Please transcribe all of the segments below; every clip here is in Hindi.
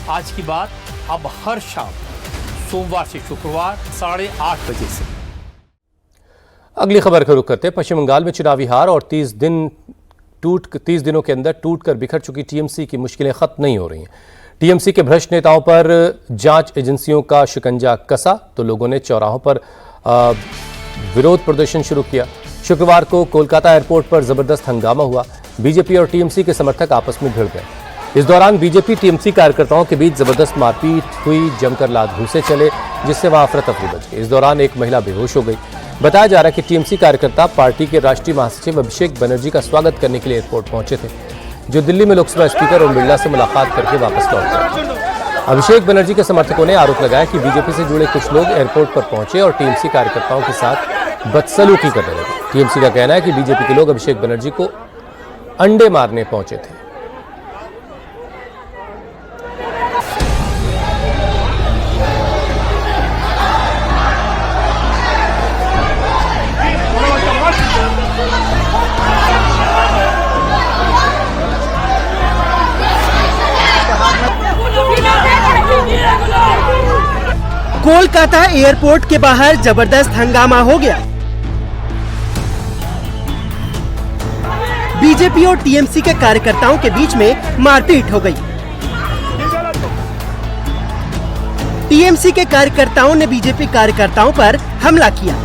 आज की बात अब हर शाम सोमवार से शुक्रवार 8:30 बजे से। अगली खबर का रुख करते हैं। पश्चिम बंगाल में चुनावी हार और 30 दिनों के अंदर टूटकर बिखर चुकी टीएमसी की मुश्किलें खत्म नहीं हो रही हैं। टीएमसी के भ्रष्ट नेताओं पर जांच एजेंसियों का शिकंजा कसा तो लोगों ने चौराहों पर विरोध प्रदर्शन शुरू किया। शुक्रवार को कोलकाता एयरपोर्ट पर जबरदस्त हंगामा हुआ। बीजेपी और टीएमसी के समर्थक आपस में भिड़ गए। इस दौरान बीजेपी टीएमसी कार्यकर्ताओं के बीच जबरदस्त मारपीट हुई, जमकर लात घूंसे चले, जिससे वहां अफरा तफरी मच गई। इस दौरान एक महिला बेहोश हो गई। बताया जा रहा है कि टीएमसी कार्यकर्ता पार्टी के राष्ट्रीय महासचिव अभिषेक बनर्जी का स्वागत करने के लिए एयरपोर्ट पहुंचे थे, जो दिल्ली में लोकसभा स्पीकर ओम बिरला से मुलाकात करके वापस लौट गए। अभिषेक बनर्जी के समर्थकों ने आरोप लगाया कि बीजेपी से जुड़े कुछ लोग एयरपोर्ट पर पहुंचे और टीएमसी कार्यकर्ताओं के साथ बदसलूकी करने लगे। टीएमसी का कहना है कि बीजेपी के लोग अभिषेक बनर्जी को अंडे मारने पहुंचे थे। कोलकाता एयरपोर्ट के बाहर जबरदस्त हंगामा हो गया। बीजेपी और टीएमसी के कार्यकर्ताओं के बीच में मारपीट हो गई। टीएमसी के कार्यकर्ताओं ने बीजेपी कार्यकर्ताओं पर हमला किया।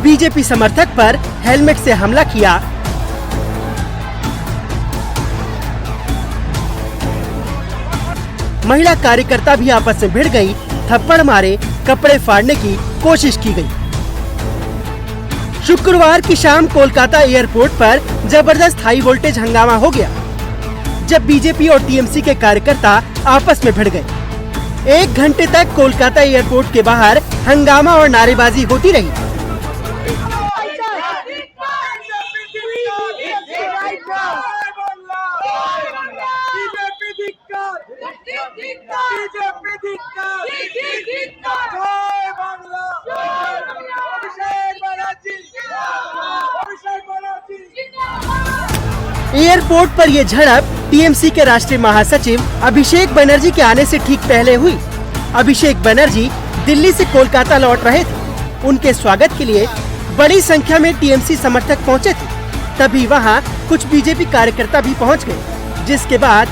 बीजेपी समर्थक पर हेलमेट से हमला किया। महिला कार्यकर्ता भी आपस में भिड़ गई, थप्पड़ मारे, कपड़े फाड़ने की कोशिश की गई। शुक्रवार की शाम कोलकाता एयरपोर्ट पर जबरदस्त हाई वोल्टेज हंगामा हो गया, जब बीजेपी और टीएमसी के कार्यकर्ता आपस में भिड़ गए। 1 घंटे तक कोलकाता एयरपोर्ट के बाहर हंगामा और नारेबाजी होती रही। एयरपोर्ट पर यह झड़प टीएमसी के राष्ट्रीय महासचिव अभिषेक बनर्जी के आने से ठीक पहले हुई। अभिषेक बनर्जी दिल्ली से कोलकाता लौट रहे थे। उनके स्वागत के लिए बड़ी संख्या में टीएमसी समर्थक पहुंचे थे। तभी वहां कुछ बीजेपी कार्यकर्ता भी पहुंच गए, जिसके बाद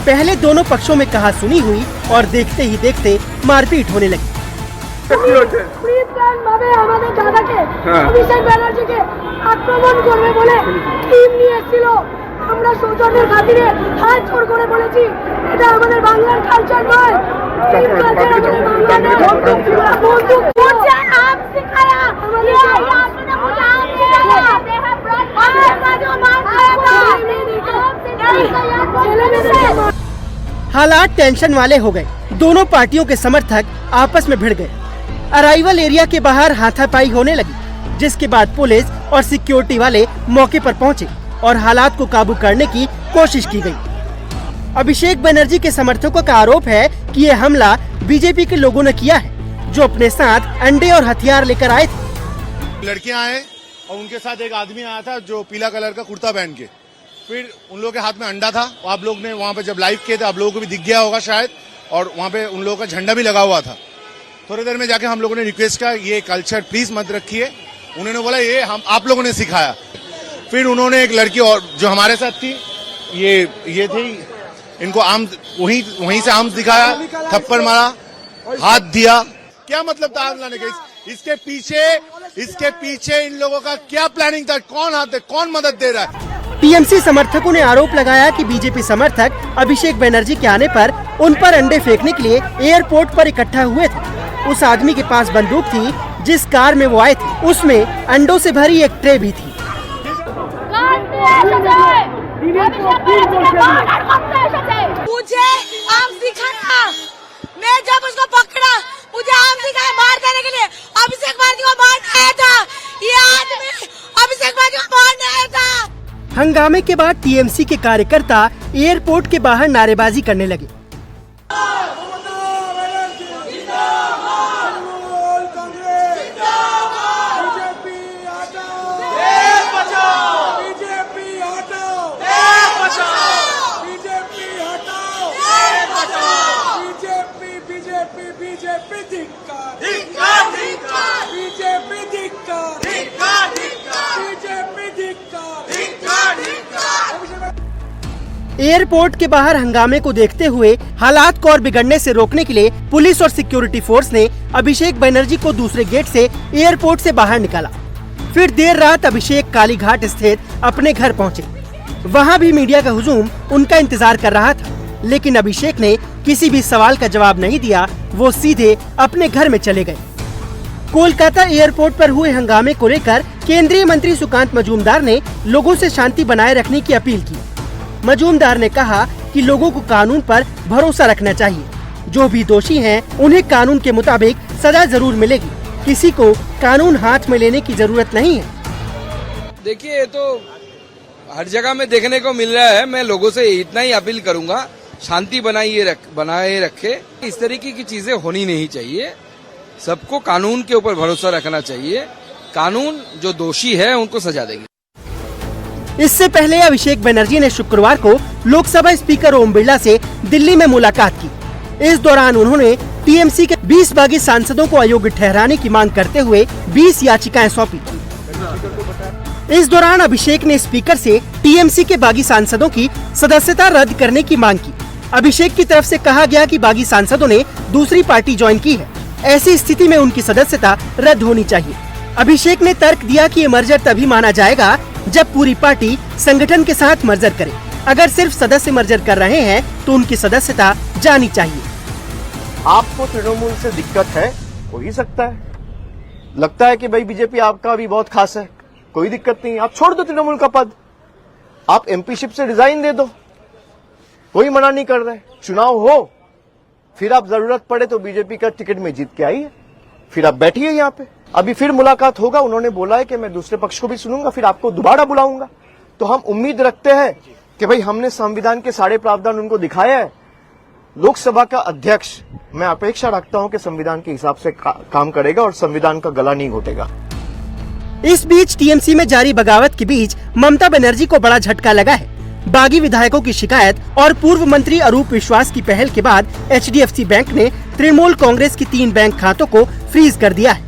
पहले दोनों पक्षों में कहासुनी हुई और देखते ही देखते मारपीट होने लगी। আমাদের দাদাকে অভিষেক ব্যানার্জিকে আক্রমণ করবে বলে টিম নিয়ে এসেছিল। আমরা সৌজন্যের খাতিরে হাত জোড় করে বলেছি এটা আমাদের বাংলার কালচার নয়। টিম কালচার আমাদের বাংলার বন্দুক मुझे आप सिखाया ये आपने मुझे आप सिखाया दे हैव ब्रॉट का जो मार खाया था। हालात टेंशन वाले हो गए। दोनों पार्टियों के समर्थक आपस में भिड़ गए। अराइवल एरिया के बाहर हाथापाई होने लगी, जिसके बाद पुलिस और सिक्योरिटी वाले मौके पर पहुंचे और हालात को काबू करने की कोशिश की गई। अभिषेक बनर्जी के समर्थकों का आरोप है कि ये हमला बीजेपी के लोगों ने किया है, जो अपने साथ अंडे और हथियार लेकर आए थे। लड़कियां आए और उनके साथ एक आदमी आया था जो पीला कलर का कुर्ता पहन के, फिर उन लोगों के हाथ में अंडा था। आप लोग ने वहाँ पे जब लाइव किए थे आप लोगों को भी दिख गया होगा शायद, और वहाँ पे उन लोगों का झंडा भी लगा हुआ था। थोड़ी देर में जाके हम लोगों ने रिक्वेस्ट किया ये कल्चर प्लीज मत रखिए। उन्होंने बोला ये हम आप लोगों ने सिखाया। फिर उन्होंने एक लड़की और जो हमारे साथ थी ये थी, इनको आर्म्स वहीं से आर्म्स दिखाया, थप्पड़ मारा, हाथ दिया। क्या मतलब था आग लाने का? इसके पीछे इन लोगों का क्या प्लानिंग था? कौन हाथ है, कौन मदद दे रहा है? टीएमसी समर्थकों ने आरोप लगाया कि बीजेपी समर्थक अभिषेक बनर्जी के आने पर उन पर अंडे फेंकने के लिए एयरपोर्ट पर इकट्ठा हुए थे। उस आदमी के पास बंदूक थी, जिस कार में वो आए थे उसमें अंडों से भरी एक ट्रे भी थी। मुझे आम दिखाया, मैं जब उसको पकड़ा मुझे आम दिखाया मार देने के लिए। अभिषेक बनर्जी को मारने आया था ये आदमी, अभिषेक बनर्जी को मारने आया था। हंगामे के बाद टीएमसी के कार्यकर्ता एयरपोर्ट के बाहर नारेबाजी करने लगे। एयरपोर्ट के बाहर हंगामे को देखते हुए हालात को और बिगड़ने से रोकने के लिए पुलिस और सिक्योरिटी फोर्स ने अभिषेक बनर्जी को दूसरे गेट से एयरपोर्ट से बाहर निकाला। फिर देर रात अभिषेक कालीघाट स्थित अपने घर पहुंचे। वहां भी मीडिया का हुजूम उनका इंतजार कर रहा था, लेकिन अभिषेक ने किसी भी सवाल का जवाब नहीं दिया। वो सीधे अपने घर में चले गए। कोलकाता एयरपोर्ट पर हुए हंगामे को लेकर केंद्रीय मंत्री सुकांत मजूमदार ने लोगों से शांति बनाए रखने की अपील की। मजूमदार ने कहा कि लोगों को कानून पर भरोसा रखना चाहिए। जो भी दोषी हैं, उन्हें कानून के मुताबिक सजा जरूर मिलेगी। किसी को कानून हाथ में लेने की जरूरत नहीं है। देखिए, ये तो हर जगह में देखने को मिल रहा है। मैं लोगों से इतना ही अपील करूंगा, शांति बनाए रखे। इस तरीके की चीजें होनी नहीं चाहिए। सबको कानून के ऊपर भरोसा रखना चाहिए। कानून जो दोषी है उनको सजा देगी। इससे पहले अभिषेक बनर्जी ने शुक्रवार को लोकसभा स्पीकर ओम बिरला से दिल्ली में मुलाकात की। इस दौरान उन्होंने टीएमसी के 20 बागी सांसदों को अयोग्य ठहराने की मांग करते हुए 20 याचिकाएं सौंपी। इस दौरान अभिषेक ने स्पीकर से टीएमसी के बागी सांसदों की सदस्यता रद्द करने की मांग की। अभिषेक की तरफ से कहा गया कि बागी सांसदों ने दूसरी पार्टी ज्वाइन की है, ऐसी स्थिति में उनकी सदस्यता रद्द होनी चाहिए। अभिषेक ने तर्क दिया कि ये मर्जर तभी माना जाएगा जब पूरी पार्टी संगठन के साथ मर्जर करे। अगर सिर्फ सदस्य मर्जर कर रहे हैं तो उनकी सदस्यता जानी चाहिए। आपको तृणमूल से दिक्कत है, हो ही सकता है। लगता है कि भाई बीजेपी आपका भी बहुत खास है, कोई दिक्कत नहीं, आप छोड़ दो तृणमूल का पद, आप एमपीशिप से रिजाइन दे दो, कोई मना नहीं कर रहे। चुनाव हो, फिर आप जरूरत पड़े तो बीजेपी का टिकट में जीत के आइए, फिर आप बैठिए यहाँ पे। अभी फिर मुलाकात होगा, उन्होंने बोला है कि मैं दूसरे पक्ष को भी सुनूंगा, फिर आपको दोबारा बुलाऊंगा। तो हम उम्मीद रखते हैं कि भाई हमने संविधान के सारे प्रावधान उनको दिखाया है। लोकसभा का अध्यक्ष, मैं अपेक्षा रखता हूं कि संविधान के हिसाब से काम करेगा और संविधान का गला नहीं घोटेगा। इस बीच टीएमसी में जारी बगावत के बीच ममता बनर्जी को बड़ा झटका लगा है। बागी विधायकों की शिकायत और पूर्व मंत्री अरूप विश्वास की पहल के बाद HDFC बैंक ने तृणमूल कांग्रेस की 3 बैंक खातों को फ्रीज कर दिया है।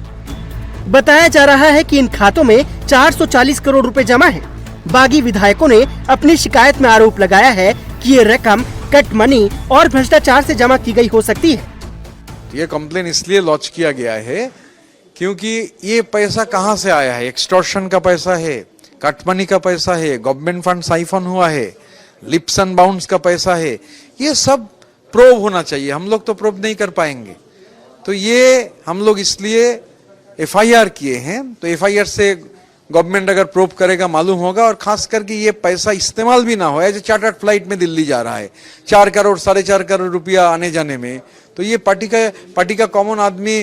बताया जा रहा है कि इन खातों में 440 करोड़ रुपए जमा हैं। बागी विधायकों ने अपनी शिकायत में आरोप लगाया है कि ये रकम कट मनी और भ्रष्टाचार से जमा की गई हो सकती है। ये कंप्लेन इसलिए लॉन्च किया गया है क्योंकि ये पैसा कहां से आया है। एक्सटॉर्शन का पैसा है, कट मनी का पैसा है, गवर्नमेंट फंड साइफन हुआ है, लिप्स एंड बाउंड्स का पैसा है। ये सब प्रूव होना चाहिए। हम लोग तो प्रूव नहीं कर पाएंगे, तो ये हम लोग इसलिए FIR किए हैं। तो FIR से गवर्नमेंट अगर प्रूव करेगा मालूम होगा, और खास करके ये पैसा इस्तेमाल भी ना हो। एज चार्टर्ड फ्लाइट में दिल्ली जा रहा है 4 करोड़ 4.5 करोड़ रुपया आने जाने में, तो ये पार्टी का कॉमन आदमी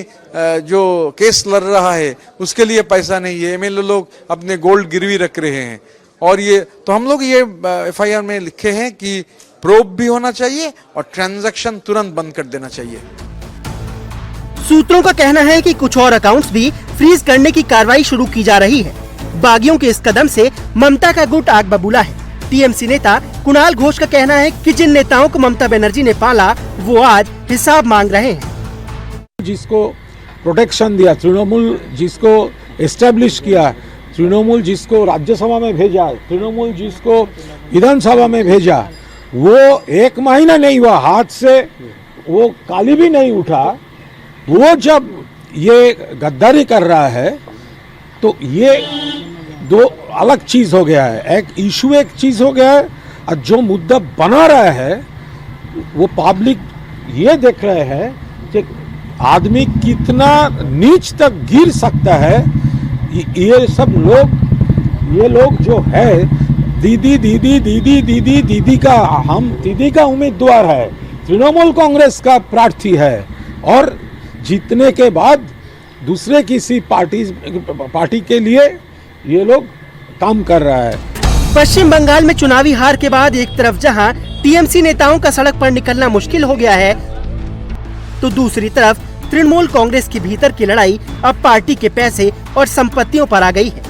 जो केस लड़ रहा है उसके लिए पैसा नहीं है। MLA लोग अपने गोल्ड गिरवी रख रहे हैं। और ये तो हम लोग ये FIR में लिखे हैं कि प्रूव भी होना चाहिए और ट्रांजैक्शन तुरंत बंद कर देना चाहिए। सूत्रों का कहना है कि कुछ और अकाउंट्स भी फ्रीज करने की कार्रवाई शुरू की जा रही है। बागियों के इस कदम से ममता का गुट आग बबूला है। टीएमसी नेता कुणाल घोष का कहना है कि जिन नेताओं को ममता बनर्जी ने पाला वो आज हिसाब मांग रहे हैं। जिसको प्रोटेक्शन दिया, तृणमूल जिसको एस्टेब्लिश किया, तृणमूल जिसको राज्यसभा में भेजा, तृणमूल जिसको विधानसभा में भेजा, वो 1 महीना नहीं हुआ, हाथ से वो काली भी नहीं उठा। वो जब ये गद्दारी कर रहा है तो ये 2 अलग चीज हो गया है। एक इशू एक चीज हो गया है, और जो मुद्दा बना रहा है वो पब्लिक ये देख रहे हैं कि आदमी कितना नीच तक गिर सकता है। ये सब लोग, ये लोग जो है दीदी का उम्मीदवार है, तृणमूल कांग्रेस का प्रार्थी है, और जीतने के बाद दूसरे किसी पार्टी के लिए ये लोग काम कर रहा है। पश्चिम बंगाल में चुनावी हार के बाद एक तरफ जहां टीएमसी नेताओं का सड़क पर निकलना मुश्किल हो गया है, तो दूसरी तरफ तृणमूल कांग्रेस के भीतर की लड़ाई अब पार्टी के पैसे और संपत्तियों पर आ गई है।